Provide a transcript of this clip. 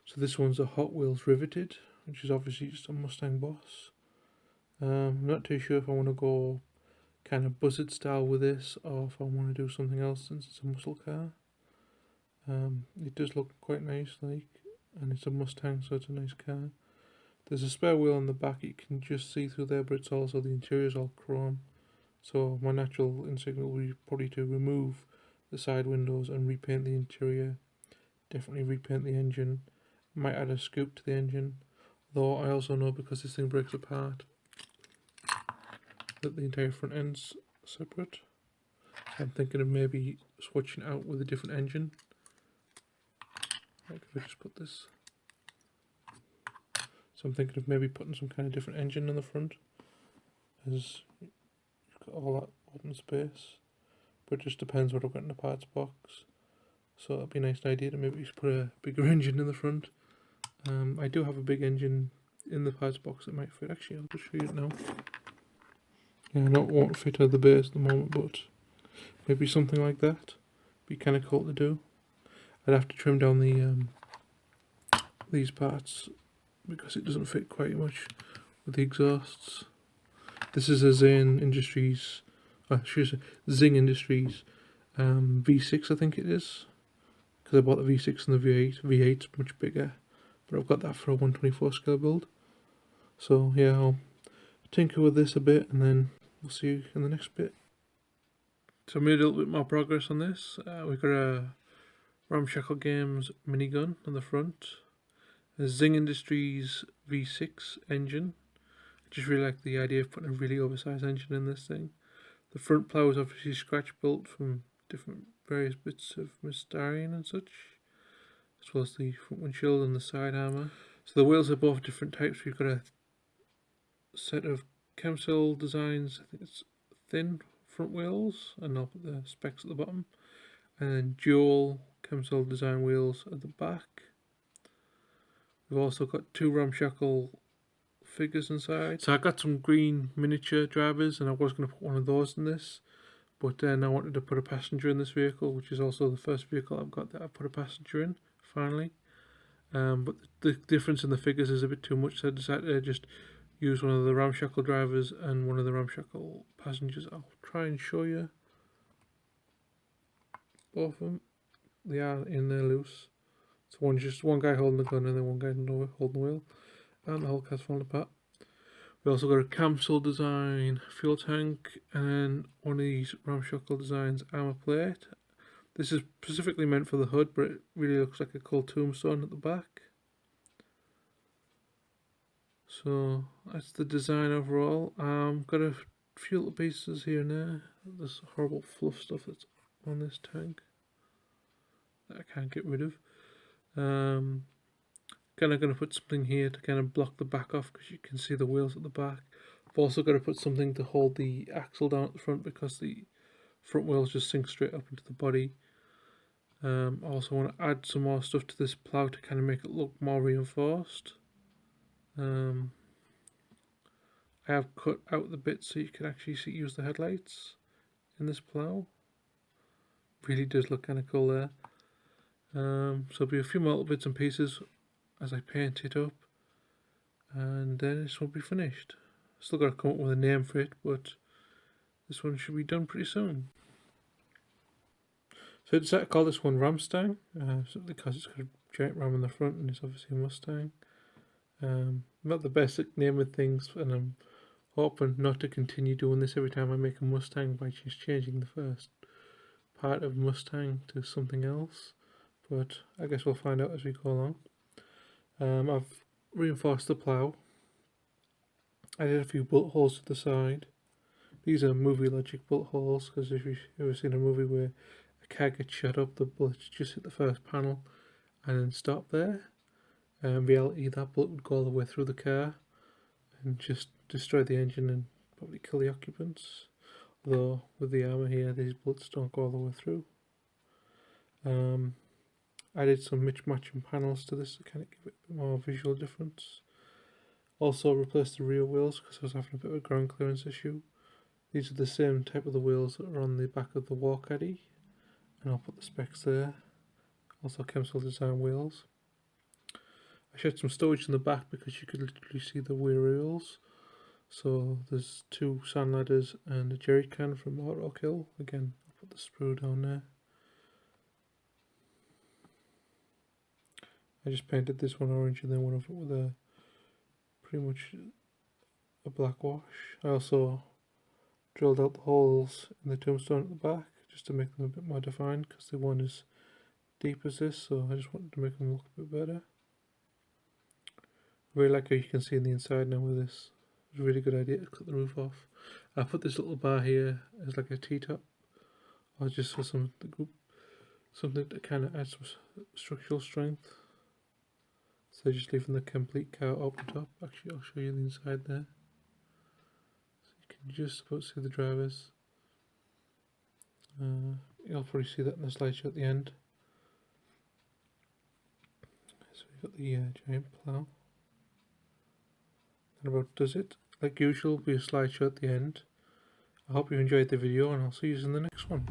So this one's a Hotwheels Riveted, which is obviously just a Mustang boss. I'm not too sure if I want to go kind of buzzard style with this, or if I want to do something else since it's a muscle car. It does look quite nice, like, and it's a Mustang, so it's a nice car. There's a spare wheel on the back you can just see through there, but it's also, the interior's all chrome. So my natural instinct will be probably to remove the side windows and repaint the interior. Definitely repaint the engine. Might add a scoop to the engine. Though I also know, because this thing breaks apart, that the entire front end's separate. So I'm thinking of maybe switching out with a different engine. Like if I just put this. So I'm thinking of maybe putting some kind of different engine in the front, as you've got all that open space. But it just depends what I've got in the parts box. So it'd be a nice idea to maybe just put a bigger engine in the front. I do have a big engine in the parts box that might fit. Actually, I'll just show you it now. Yeah, I know it won't fit at the base at the moment, but maybe something like that. Be kind of cool to do. I'd have to trim down the these parts because it doesn't fit quite much with the exhausts. This is a Zinge Industries, Zinge Industries V6, I think it is, because I bought the V6 and the V8. V8's much bigger, but I've got that for a 124 scale build. So yeah, I'll tinker with this a bit, and then we'll see you in the next bit. So I made a little bit more progress on this. We've got a Ramshackle Games minigun on the front, a Zinge Industries V6 engine. I just really like the idea of putting a really oversized engine in this thing. The front plough is obviously scratch built from different various bits of styrene and such, as well as the front windshield and the side armour. So the wheels are both different types. We've got a set of Kyamsil designs, I think it's thin front wheels, and I'll put the specs at the bottom, and then dual Kyamsil design wheels at the back. We've also got two Ramshackle figures inside. So I got some green miniature drivers, and I was going to put one of those in this, but then I wanted to put a passenger in this vehicle, which is also the first vehicle I've got that I put a passenger in, finally. But the difference in the figures is a bit too much, so I decided to just use one of the Ramshackle drivers and one of the Ramshackle passengers. I'll try and show you both of them. They are in there loose. So just one guy holding the gun and then one guy holding the wheel, and the whole car's falling apart. We also got a Kyamsil design fuel tank and one of these Ramshackle designs armor plate. This is specifically meant for the hood, but it really looks like a cool tombstone at the back. So that's the design overall. Got a few little pieces here and there. This horrible fluff stuff that's on this tank that I can't get rid of. Kind of going to put something here to kind of block the back off, because you can see the wheels at the back. I've also got to put something to hold the axle down at the front, because the front wheels just sink straight up into the body. I also want to add some more stuff to this plough to kind of make it look more reinforced. I have cut out the bits so you can actually use the headlights in this plough. Really does look kind of cool there. So there'll be a few more little bits and pieces as I paint it up, and then this will be finished. Still got to come up with a name for it, but this one should be done pretty soon. So I decided to call this one Ramstang, because it's got a giant ram in the front and it's obviously a Mustang. Not the best at naming things, and I'm hoping not to continue doing this every time I make a Mustang by just changing the first part of Mustang to something else, but I guess we'll find out as we go along. I've reinforced the plough. I did a few bullet holes to the side. These are movie logic bullet holes, because if you've ever seen a movie where a car gets shut up, the bullets just hit the first panel and then stop there. In reality, that bullet would go all the way through the car and just destroy the engine and probably kill the occupants. Although with the armour here, these bullets don't go all the way through. I did some matching panels to this to kind of give it a bit more visual difference. Also replaced the rear wheels because I was having a bit of a ground clearance issue. These are the same type of the wheels that are on the back of the war caddy, and I'll put the specs there. Also Kyamsil design wheels. I showed some storage in the back because you could literally see the wheels. So there's 2 sand ladders and a jerry can from Autokill. Again, I'll put the sprue down there. I just painted this one orange and then one of it with a pretty much a black wash. I also drilled out the holes in the tombstone at the back just to make them a bit more defined because they weren't as deep as this, so I just wanted to make them look a bit better. I really like how you can see in the inside now with this. It was a really good idea to cut the roof off. I put this little bar here as like a T-top, or just for something to kind of add some structural strength. So just leaving the complete car open top. Actually, I'll show you the inside there. So you can just about see the drivers. You'll probably see that in the slideshow at the end. So we've got the giant plough. That about does it. Like usual, will be a slideshow at the end. I hope you enjoyed the video and I'll see you in the next one.